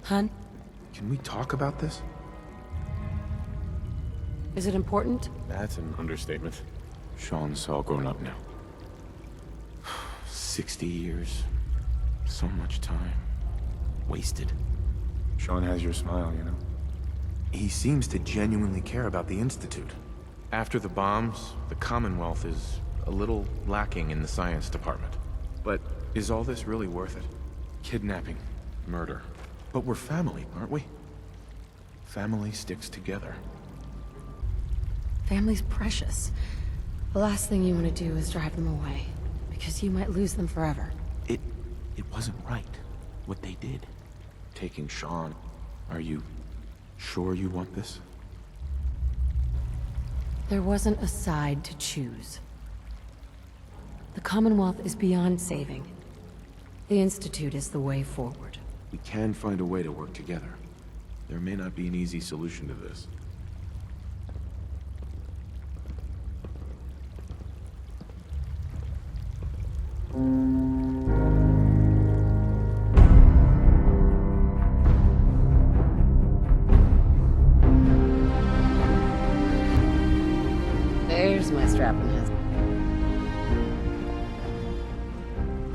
Hun, Can we talk about this? is it important? That's an understatement. Shaun's all grown up now. 60 years. So much time. Wasted. Shaun has your smile, you know? He seems to genuinely care about the Institute. After the bombs, the Commonwealth is a little lacking in the science department. But is all this really worth it? Kidnapping, murder. But we're family, aren't we? Family sticks together. Family's precious. The last thing you want to do is drive them away, because you might lose them forever. It wasn't right, what they did. Taking Shaun. Are you sure you want this? There wasn't a side to choose. The Commonwealth is beyond saving. The Institute is the way forward. We can find a way to work together. There may not be an easy solution to this. There's my strapping husband.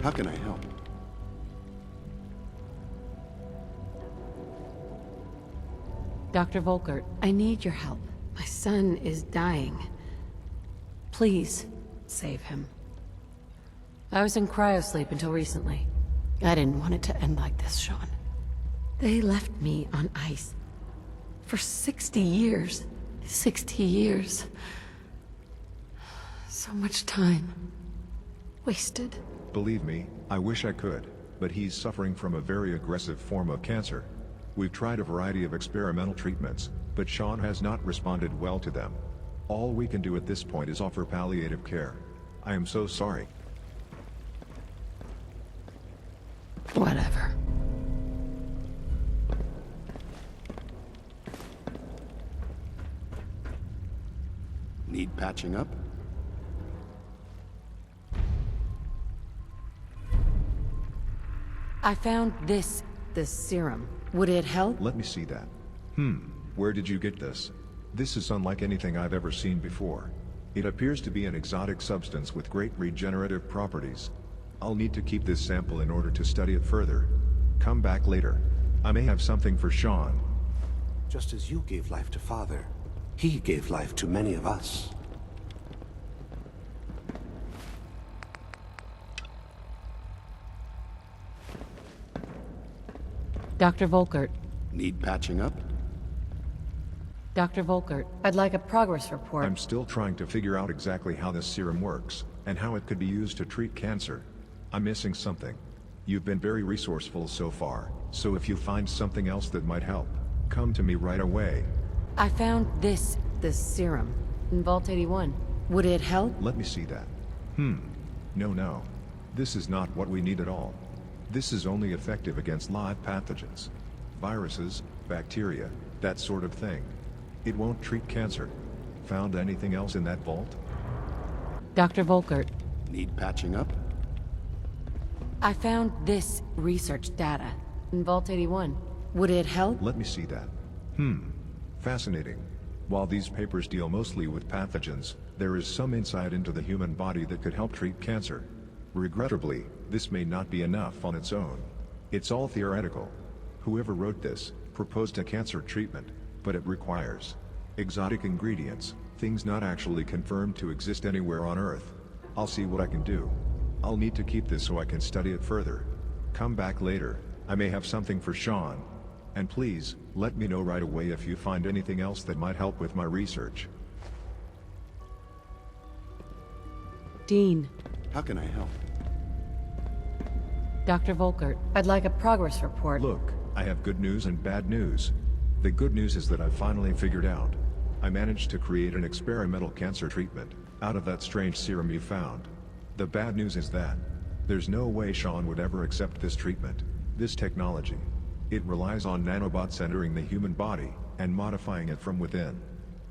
How can I help? Dr. Volkert, I need your help. My son is dying. Please, save him. I was in cryosleep until recently. I didn't want it to end like this, Shaun. They left me on ice. For 60 years. 60 years. So much time. Wasted. Believe me, I wish I could, but he's suffering from a very aggressive form of cancer. We've tried a variety of experimental treatments, but Shaun has not responded well to them. All we can do at this point is offer palliative care. I am so sorry. Whatever. Need patching up? I found this serum. Would it help? Let me see that. Where did you get this? This is unlike anything I've ever seen before. It appears to be an exotic substance with great regenerative properties. I'll need to keep this sample in order to study it further. Come back later. I may have something for Shaun. Just as you gave life to Father, he gave life to many of us. Dr. Volkert. Need patching up? Dr. Volkert, I'd like a progress report. I'm still trying to figure out exactly how this serum works, and how it could be used to treat cancer. I'm missing something. You've been very resourceful so far, so if you find something else that might help, come to me right away. I found this serum in Vault 81. Would it help? Let me see that. No. This is not what we need at all. This is only effective against live pathogens. Viruses, bacteria, that sort of thing. It won't treat cancer. Found anything else in that vault? Dr. Volkert, Need patching up? I found this research data in Vault 81. Would it help? Let me see that. Fascinating. While these papers deal mostly with pathogens, there is some insight into the human body that could help treat cancer. Regrettably, this may not be enough on its own. It's all theoretical. Whoever wrote this proposed a cancer treatment, but it requires exotic ingredients, things not actually confirmed to exist anywhere on Earth. I'll see what I can do. I'll need to keep this so I can study it further. Come back later. I may have something for Shaun. And please, let me know right away if you find anything else that might help with my research. Dean. How can I help? Dr. Volkert, I'd like a progress report. Look, I have good news and bad news. The good news is that I've finally figured out. I managed to create an experimental cancer treatment out of that strange serum you found. The bad news is that there's no way Shaun would ever accept this treatment, this technology. It relies on nanobots entering the human body and modifying it from within.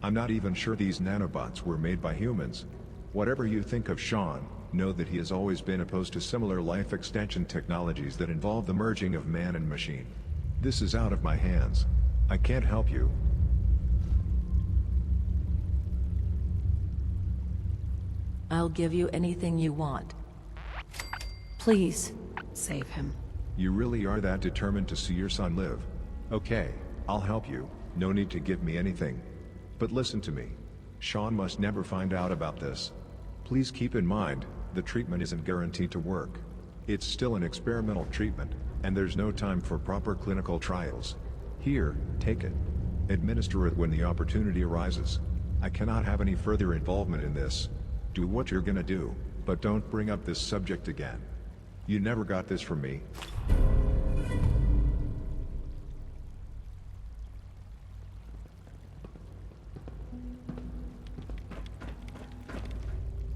I'm not even sure these nanobots were made by humans. Whatever you think of Shaun, know that he has always been opposed to similar life extension technologies that involve the merging of man and machine. This is out of my hands. I can't help you. I'll give you anything you want. Please, save him. You really are that determined to see your son live? Okay, I'll help you. No need to give me anything. But listen to me. Shaun must never find out about this. Please keep in mind, the treatment isn't guaranteed to work. It's still an experimental treatment, and there's no time for proper clinical trials. Here, take it. Administer it when the opportunity arises. I cannot have any further involvement in this. Do what you're gonna do, but don't bring up this subject again. You never got this from me.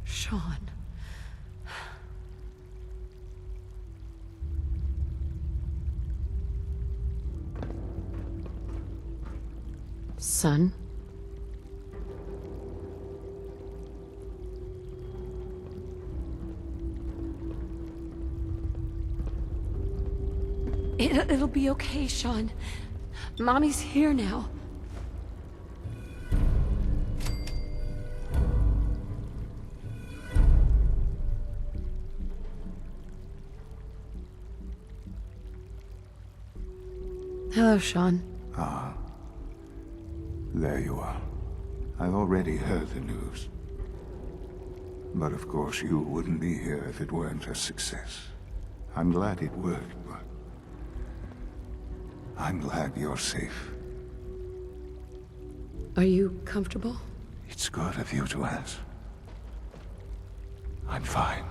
Shaun. Son? It'll be okay, Shaun. Mommy's here now. Hello, Shaun. Ah, there you are. I've already heard the news. But of course you wouldn't be here if it weren't a success. I'm glad it worked, but I'm glad you're safe. Are you comfortable? It's good of you to ask. I'm fine.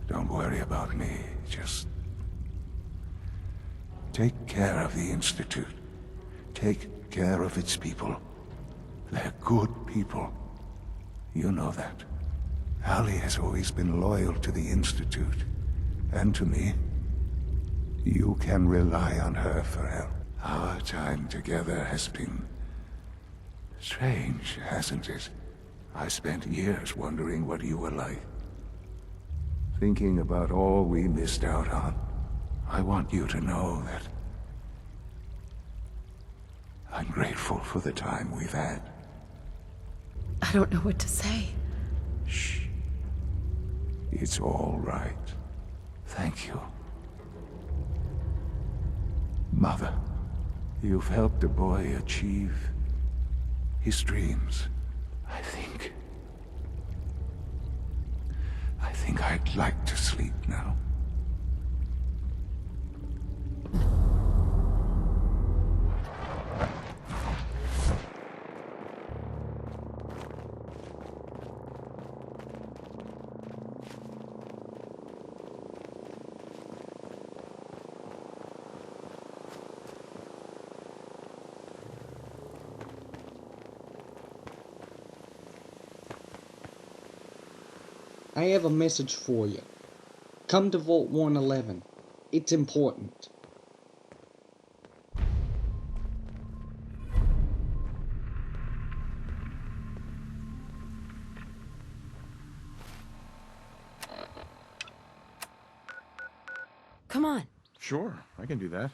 Don't worry about me, just take care of the Institute. Take care of its people. They're good people. You know that. Allie has always been loyal to the Institute, and to me. You can rely on her for help. Our time together has been strange, hasn't it? I spent years wondering what you were like. Thinking about all we missed out on. I want you to know that I'm grateful for the time we've had. I don't know what to say. Shh. It's all right. Thank you. Mother, you've helped a boy achieve his dreams. I think I'd like to sleep now. I have a message for you. Come to Vault 111. It's important. Come on. Sure, I can do that.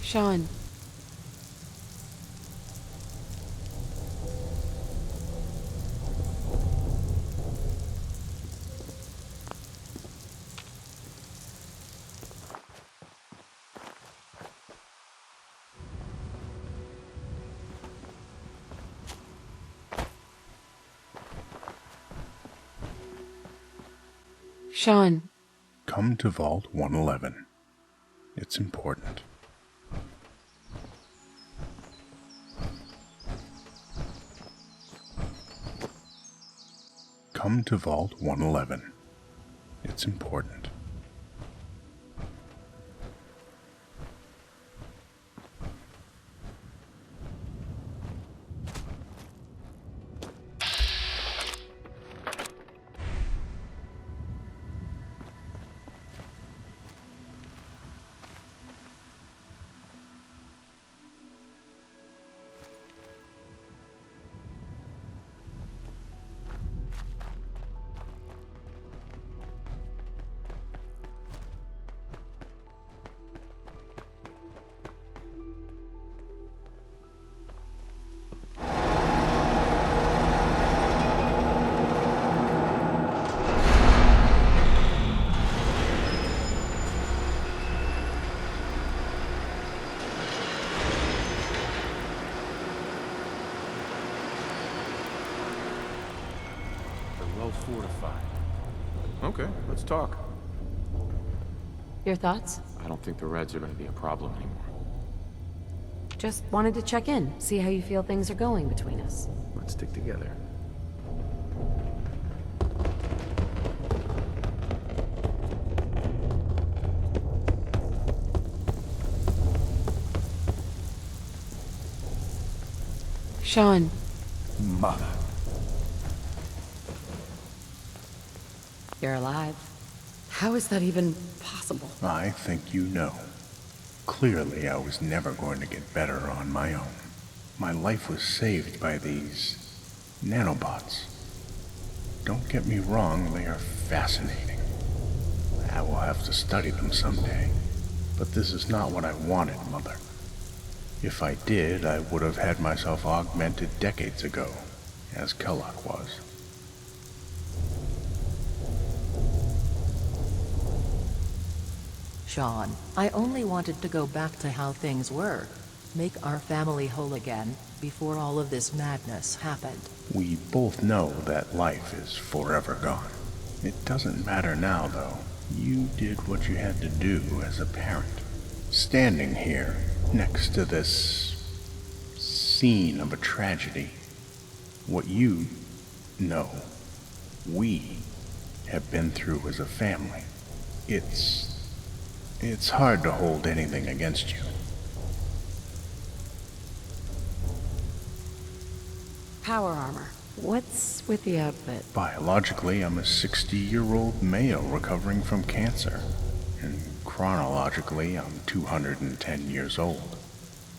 Shaun. Shaun, Come to Vault 111. It's important. Come to Vault 111. It's important. Well fortified. Okay, let's talk. your thoughts? I don't think the Reds are going to be a problem anymore. Just wanted to check in, see how you feel things are going between us. Let's stick together. Shaun, Mother. you're alive. How is that even possible? I think you know. Clearly, I was never going to get better on my own. My life was saved by these nanobots. Don't get me wrong, they are fascinating. I will have to study them someday. But this is not what I wanted, Mother. If I did, I would have had myself augmented decades ago, as Kellogg was. Shaun, I only wanted to go back to how things were. Make our family whole again, before all of this madness happened. We both know that life is forever gone. It doesn't matter now, though. You did what you had to do as a parent. Standing here, next to this scene of a tragedy, what you know, we have been through as a family. It's hard to hold anything against you. Power armor. What's with the outfit? Biologically, I'm a 60-year-old male recovering from cancer. And chronologically, I'm 210 years old.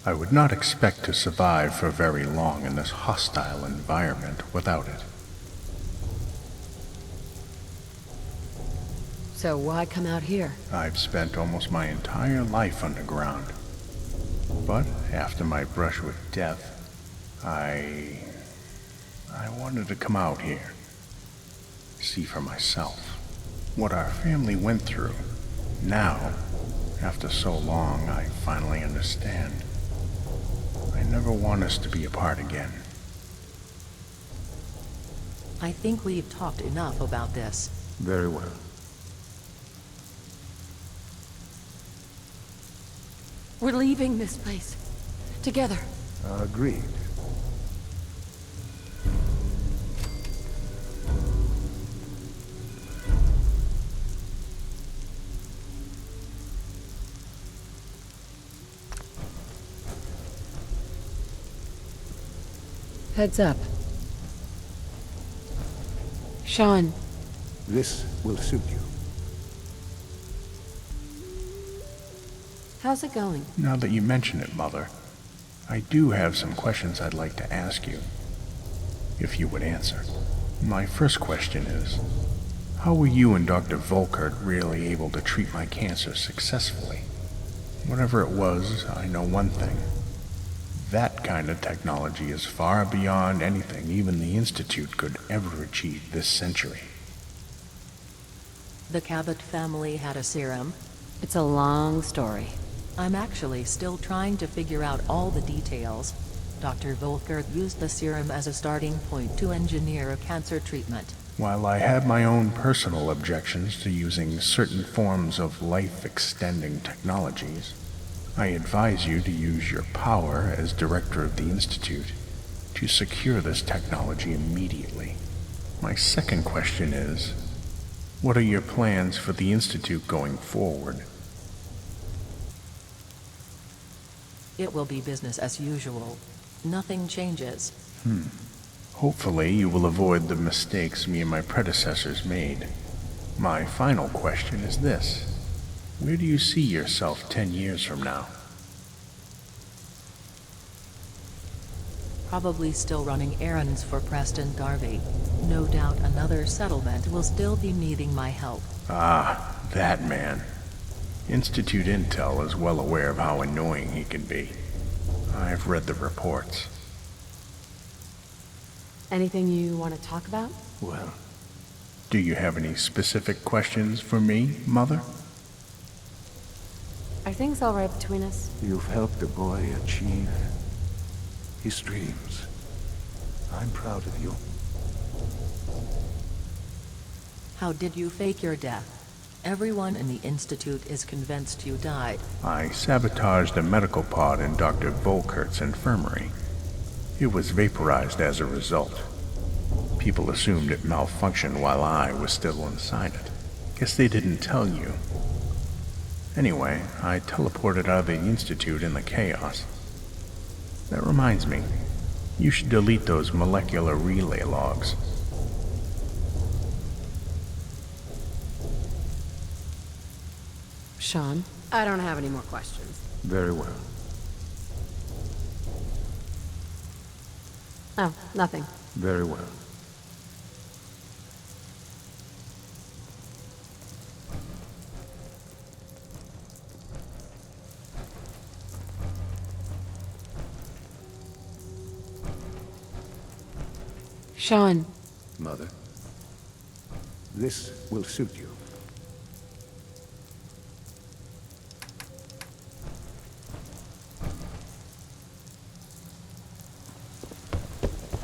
I would not expect to survive for very long in this hostile environment without it. So why come out here? I've spent almost my entire life underground. But after my brush with death, I wanted to come out here. See for myself what our family went through. Now, after so long, I finally understand. I never want us to be apart again. I think we've talked enough about this. Very well. We're leaving this place. Together. Agreed. Heads up. Shaun, This will suit you. how's it going? Now that you mention it, Mother, I do have some questions I'd like to ask you, if you would answer. My first question is, how were you and Dr. Volkert really able to treat my cancer successfully? Whatever it was, I know one thing. That kind of technology is far beyond anything even the Institute could ever achieve this century. The Cabot family had a serum. It's a long story. I'm actually still trying to figure out all the details. Dr. Volkert used the serum as a starting point to engineer a cancer treatment. While I have my own personal objections to using certain forms of life-extending technologies, I advise you to use your power as director of the Institute to secure this technology immediately. My second question is, what are your plans for the Institute going forward? It will be business as usual. Nothing changes. Hopefully you will avoid the mistakes me and my predecessors made. My final question is this. Where do you see yourself 10 years from now? Probably still running errands for Preston Garvey. No doubt another settlement will still be needing my help. Ah, that man. Institute Intel is well aware of how annoying he can be. I've read the reports. Anything you want to talk about? Well, Do you have any specific questions for me, Mother? Are things all right between us? you've helped the boy achieve his dreams. I'm proud of you. How did you fake your death? Everyone in the Institute is convinced you died. I sabotaged a medical pod in Dr. Volkert's infirmary. It was vaporized as a result. People assumed it malfunctioned while I was still inside it. Guess they didn't tell you. Anyway, I teleported out of the Institute in the chaos. That reminds me, you should delete those molecular relay logs. Shaun, I don't have any more questions. Very well. Oh, nothing. Very well. Shaun, Mother, this will suit you.